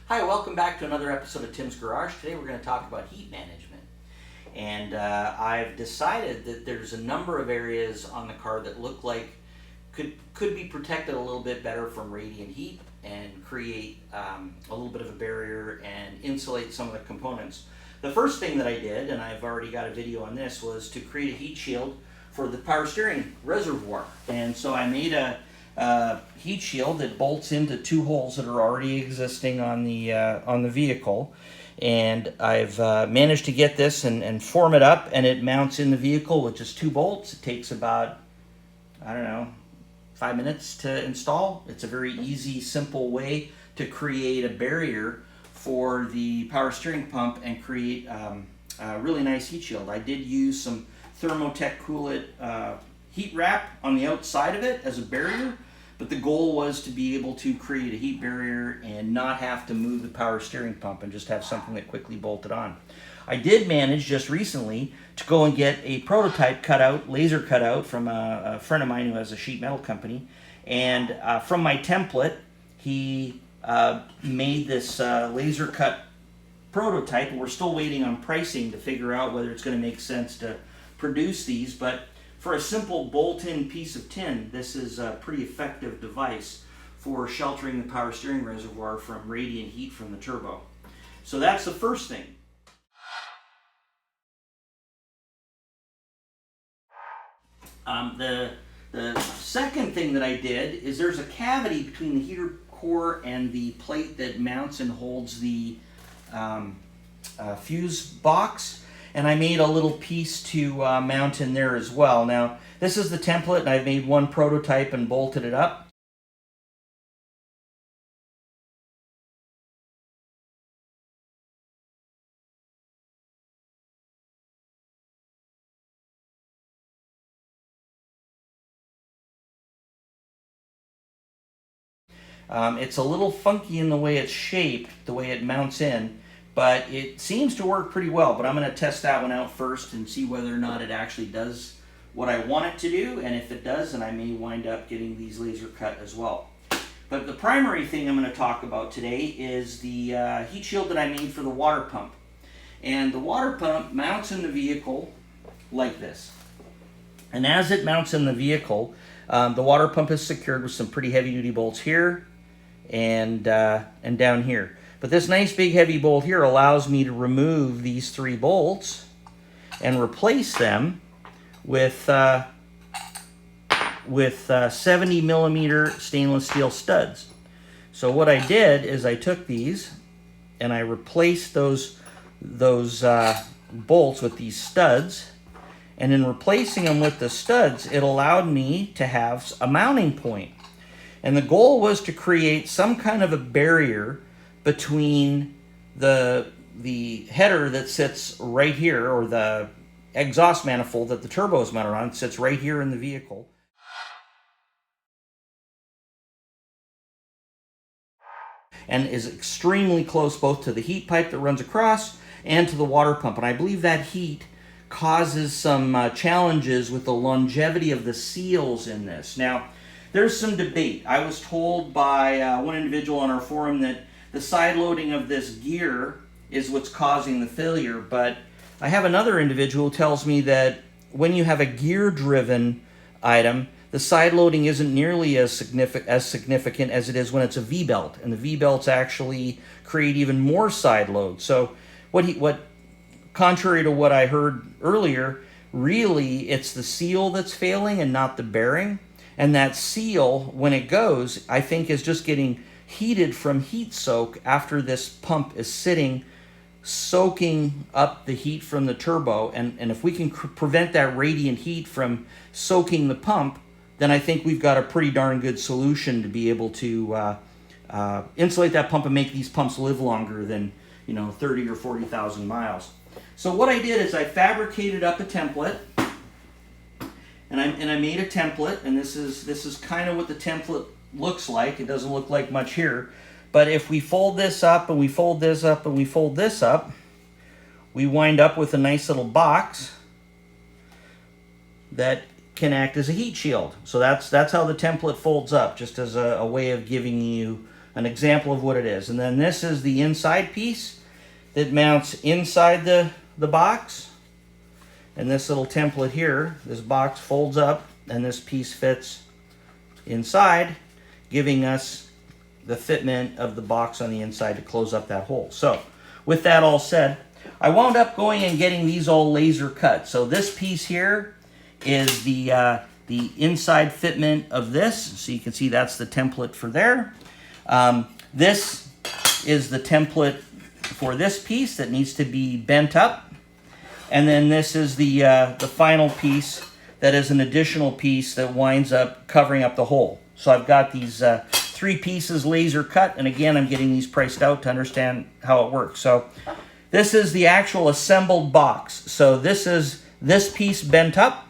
Hi, welcome back to another episode of Tim's Garage. Today we're going to talk about heat management. And I've decided that there's a number of areas on the car that look like could be protected a little bit better from radiant heat and create a little bit of a barrier and insulate some of the components. The first thing that I did, and I've already got a video on this, was to create a heat shield for the power steering reservoir. And so I made a heat shield that bolts into two holes that are already existing on the vehicle, and I've managed to get this and form it up, and it mounts in the vehicle with just two bolts. It takes about, I don't know, 5 minutes to install. It's a very easy, simple way to create a barrier for the power steering pump and create a really nice heat shield. I did use some Thermo Coolant heat wrap on the outside of it as a barrier, but the goal was to be able to create a heat barrier and not have to move the power steering pump and just have something that quickly bolted on. I did manage just recently to go and get a prototype cutout, laser cutout from a friend of mine who has a sheet metal company, and from my template he made this laser cut prototype, and we're still waiting on pricing to figure out whether it's going to make sense to produce these, but for a simple bolt-in piece of tin, this is a pretty effective device for sheltering the power steering reservoir from radiant heat from the turbo. So that's the first thing. The second thing that I did is there's a cavity between the heater core and the plate that mounts and holds the fuse box. And I made a little piece to mount in there as well. Now, this is the template, and I've made one prototype and bolted it up. It's a little funky in the way it's shaped, the way it mounts in, but it seems to work pretty well. But I'm going to test that one out first and see whether or not it actually does what I want it to do, and if it does, then I may wind up getting these laser cut as well. But the primary thing I'm going to talk about today is the heat shield that I made for the water pump. And the water pump mounts in the vehicle like this. And as it mounts in the vehicle, the water pump is secured with some pretty heavy-duty bolts here and down here. But this nice big heavy bolt here allows me to remove these three bolts and replace them with 70 millimeter stainless steel studs. So what I did is I took these and I replaced those bolts with these studs, and in replacing them with the studs, it allowed me to have a mounting point. And the goal was to create some kind of a barrier between the header that sits right here, or the exhaust manifold that the turbo is mounted on, sits right here in the vehicle, and is extremely close both to the heat pipe that runs across and to the water pump. And I believe that heat causes some challenges with the longevity of the seals in this. Now, there's some debate. I was told by one individual on our forum that the side loading of this gear is what's causing the failure, but I have another individual who tells me that when you have a gear-driven item, the side loading isn't nearly as significant as it is when it's a V-belt, and the V-belts actually create even more side load. So contrary to what I heard earlier, really it's the seal that's failing and not the bearing. And that seal, when it goes, I think is just getting heated from heat soak after this pump is sitting, soaking up the heat from the turbo. And if we can prevent that radiant heat from soaking the pump, then I think we've got a pretty darn good solution to be able to insulate that pump and make these pumps live longer than 30 or 40,000 miles. So what I did is I fabricated up a template, and I made a template, and this is kind of what the template looks like. It doesn't look like much here, but if we fold this up and we fold this up and we fold this up, we wind up with a nice little box that can act as a heat shield. So that's how the template folds up, just as a way of giving you an example of what it is. And then this is the inside piece that mounts inside the box. And this little template here, this box folds up and this piece fits inside, giving us the fitment of the box on the inside to close up that hole. So with that all said, I wound up going and getting these all laser cut. So this piece here is the inside fitment of this. So you can see that's the template for there. This is the template for this piece that needs to be bent up. And then this is the final piece that is an additional piece that winds up covering up the hole. So I've got these 3 pieces laser cut, and again, I'm getting these priced out to understand how it works. So this is the actual assembled box. So this is this piece bent up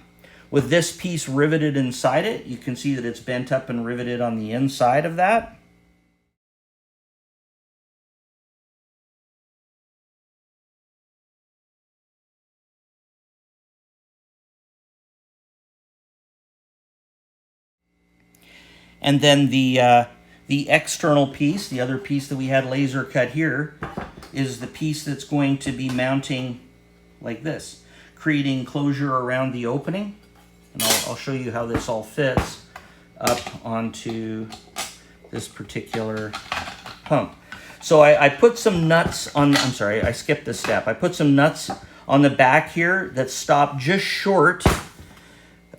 with this piece riveted inside it. You can see that it's bent up and riveted on the inside of that. And then the external piece, the other piece that we had laser cut here, is the piece that's going to be mounting like this, creating closure around the opening. And I'll show you how this all fits up onto this particular pump. So I put some nuts on, I'm sorry, I skipped this step. I put some nuts on the back here that stop just short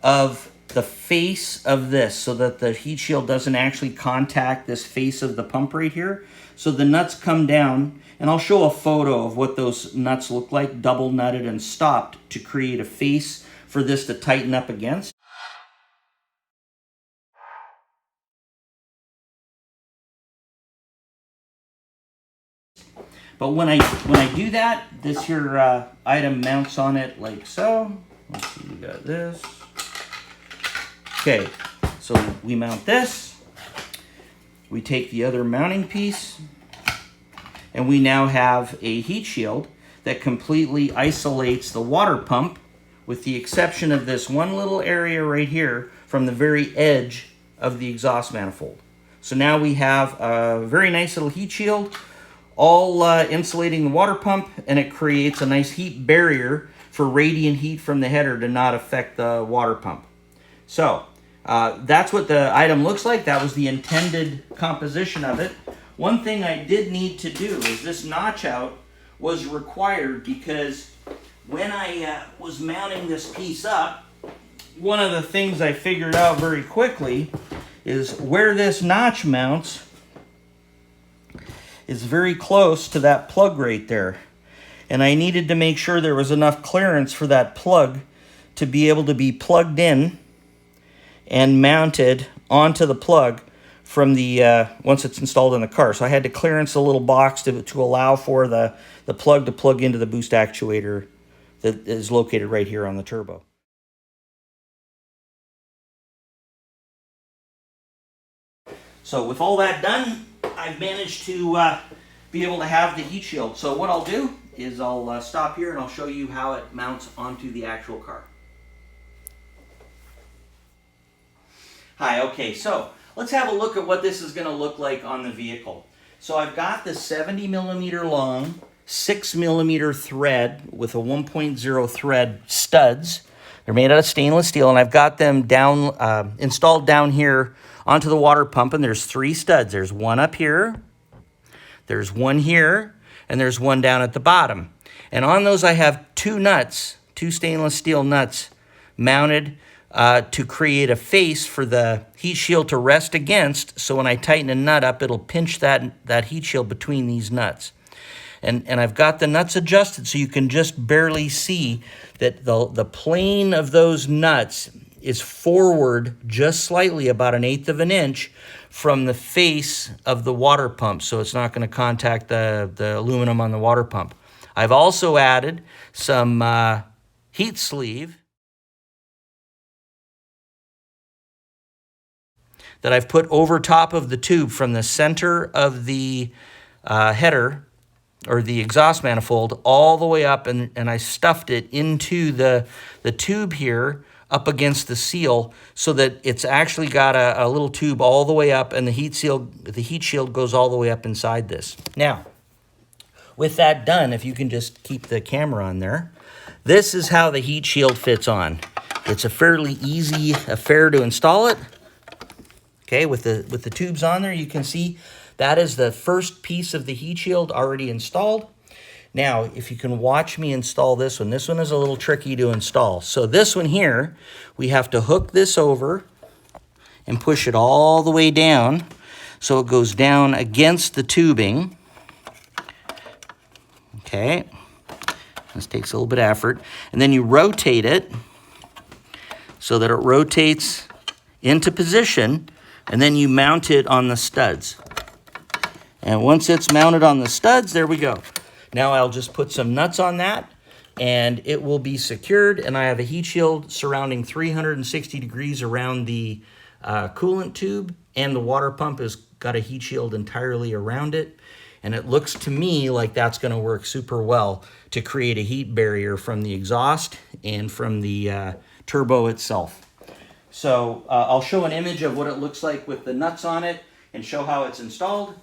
of the face of this so that the heat shield doesn't actually contact this face of the pump right here. So the nuts come down, and I'll show a photo of what those nuts look like, double nutted and stopped to create a face for this to tighten up against. But when I do that, this here item mounts on it like so. Let's see, we got this. Okay, so we mount this, we take the other mounting piece, and we now have a heat shield that completely isolates the water pump, with the exception of this one little area right here from the very edge of the exhaust manifold. So now we have a very nice little heat shield, all insulating the water pump, and it creates a nice heat barrier for radiant heat from the header to not affect the water pump. So that's what the item looks like. That was the intended composition of it. One thing I did need to do is this notch out was required because when I was mounting this piece up, one of the things I figured out very quickly is where this notch mounts is very close to that plug right there. And I needed to make sure there was enough clearance for that plug to be able to be plugged in and mounted onto the plug from the once it's installed in the car. So I had to clearance a little box to allow for the plug to plug into the boost actuator that is located right here on the turbo. So with all that done, I've managed to be able to have the heat shield. So what I'll do is I'll stop here and I'll show you how it mounts onto the actual car. Hi, okay, so let's have a look at what this is going to look like on the vehicle. So I've got the 70 millimeter long, 6 millimeter thread with a 1.0 thread studs. They're made out of stainless steel, and I've got them down installed down here onto the water pump, and there's 3 studs. There's one up here, there's one here, and there's one down at the bottom. And on those I have 2 nuts, 2 stainless steel nuts mounted to create a face for the heat shield to rest against, so when I tighten a nut up, it'll pinch that heat shield between these nuts. And I've got the nuts adjusted so you can just barely see that the plane of those nuts is forward just slightly, about 1/8 of an inch from the face of the water pump, so it's not going to contact the aluminum on the water pump. I've also added some heat sleeve that I've put over top of the tube from the center of the header or the exhaust manifold all the way up, and I stuffed it into the tube here up against the seal so that it's actually got a little tube all the way up, and the heat shield goes all the way up inside this. Now, with that done, if you can just keep the camera on there, this is how the heat shield fits on. It's a fairly easy affair to install it. Okay, with the tubes on there, you can see that is the first piece of the heat shield already installed. Now, if you can watch me install this one is a little tricky to install. So this one here, we have to hook this over and push it all the way down so it goes down against the tubing. Okay, this takes a little bit of effort. And then you rotate it so that it rotates into position, and then you mount it on the studs. And once it's mounted on the studs, there we go. Now I'll just put some nuts on that, and it will be secured, and I have a heat shield surrounding 360 degrees around the coolant tube, and the water pump has got a heat shield entirely around it. And it looks to me like that's going to work super well to create a heat barrier from the exhaust and from the turbo itself. So I'll show an image of what it looks like with the nuts on it and show how it's installed.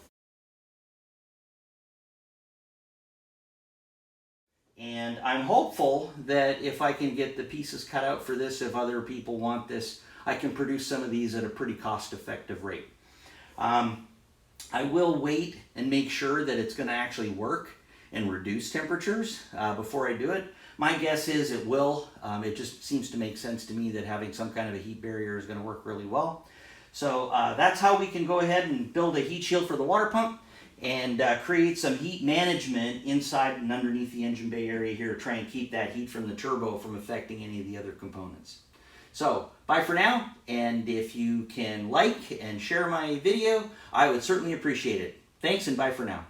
And I'm hopeful that if I can get the pieces cut out for this, if other people want this, I can produce some of these at a pretty cost-effective rate. I will wait and make sure that it's going to actually work and reduce temperatures before I do it. My guess is it will. It just seems to make sense to me that having some kind of a heat barrier is going to work really well. So that's how we can go ahead and build a heat shield for the water pump and create some heat management inside and underneath the engine bay area here to try and keep that heat from the turbo from affecting any of the other components. So, bye for now, and if you can like and share my video, I would certainly appreciate it. Thanks, and bye for now.